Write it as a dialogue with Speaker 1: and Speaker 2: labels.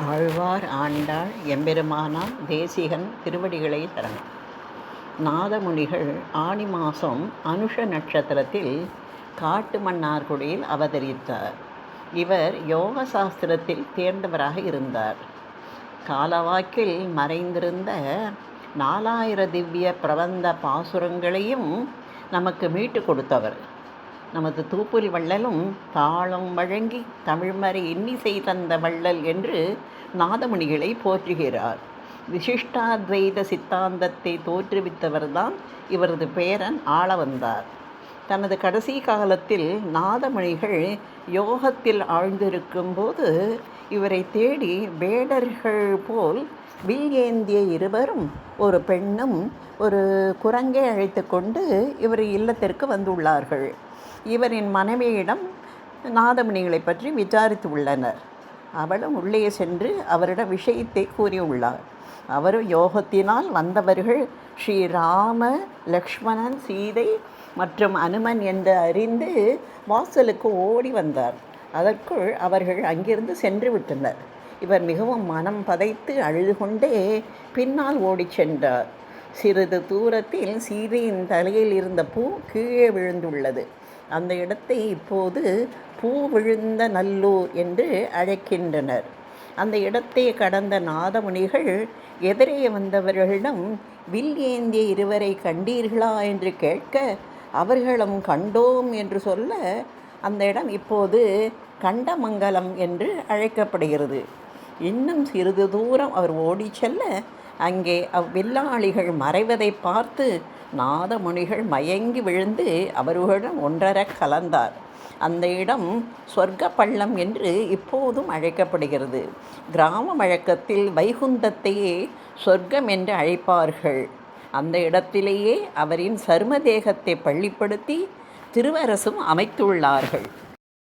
Speaker 1: ஆழ்வார் ஆண்டாள் எம்பெருமானார் தேசிகன் திருவடிகளை சரணம். நாதமுனிகள் ஆடி மாதம் அனுஷ நட்சத்திரத்தில் காட்டு மன்னார்குடியில் அவதரித்தார். இவர் யோக சாஸ்திரத்தில் தேர்ந்தவராக இருந்தார். காலவாக்கில் மறைந்திருந்த 4000 திவ்ய பிரபந்த பாசுரங்களையும் நமக்கு மீட்டு கொடுத்தவர். நமது தூப்புல் வள்ளலும் தாளம் வழங்கி தமிழ்மறை இன்னிசை தந்த வள்ளல் என்று நாதமுனிகளை போற்றுகிறார். விசிஷ்டாத்வைத சித்தாந்தத்தை தோற்றுவித்தவர்தான் இவரது பேரன் ஆளவந்தார். தனது கடைசி காலத்தில் நாதமுனிகள் யோகத்தில் ஆழ்ந்திருக்கும் போது இவரை தேடி வேடர்கள் போல் வில் ஏந்திய இருவரும் ஒரு பெண்ணும் ஒரு குரங்கை அழைத்து கொண்டு இவர் இல்லத்திற்கு வந்துள்ளார்கள். இவரின் மனைவியிடம் நாதமுனிகளை பற்றி விசாரித்து உள்ளனர். அவளும் உள்ளே சென்று அவரிடம் விஷயத்தை கூறியுள்ளார். அவரும் யோகத்தினால் வந்தவர்கள் ஸ்ரீராம, லக்ஷ்மணன், சீதை மற்றும் அனுமன் என்று அறிந்து வாசலுக்கு ஓடி வந்தார். அதற்குள் அவர்கள் அங்கிருந்து சென்று விட்டனர். இவர் மிகவும் மனம் பதைத்து அழுது கொண்டே பின்னால் ஓடிச் சென்றார். சிறிது தூரத்தில் சீதையின் தலையில் இருந்த பூ கீழே விழுந்துள்ளது. அந்த இடத்தை இப்போது பூ விழுந்த நல்லூர் என்று அழைக்கின்றனர். அந்த இடத்தை கடந்த நாதமுனிகள் எதிரே வந்தவர்களிடம் வில் ஏந்திய இருவரை கண்டீர்களா என்று கேட்க, அவர்களும் கண்டோம் என்று சொல்ல அந்த இடம் இப்போது கண்டமங்கலம் என்று அழைக்கப்படுகிறது. இன்னும் சிறிது தூரம் அவர் ஓடி செல்ல அங்கே அவ்வில்லாளிகள் மறைவதை பார்த்து நாதமுனிகள் மயங்கி விழுந்து அவர்களுடன் ஒன்றர கலந்தார். அந்த இடம் சொர்க்க பள்ளம் என்று இப்போதும் அழைக்கப்படுகிறது. கிராம வழக்கத்தில் வைகுந்தத்தையே சொர்க்கம் என்று அழைப்பார்கள். அந்த இடத்திலேயே அவரின் சர்ம தேகத்தை பள்ளிப்படுத்தி திருவரசும் அமைத்துள்ளார்கள்.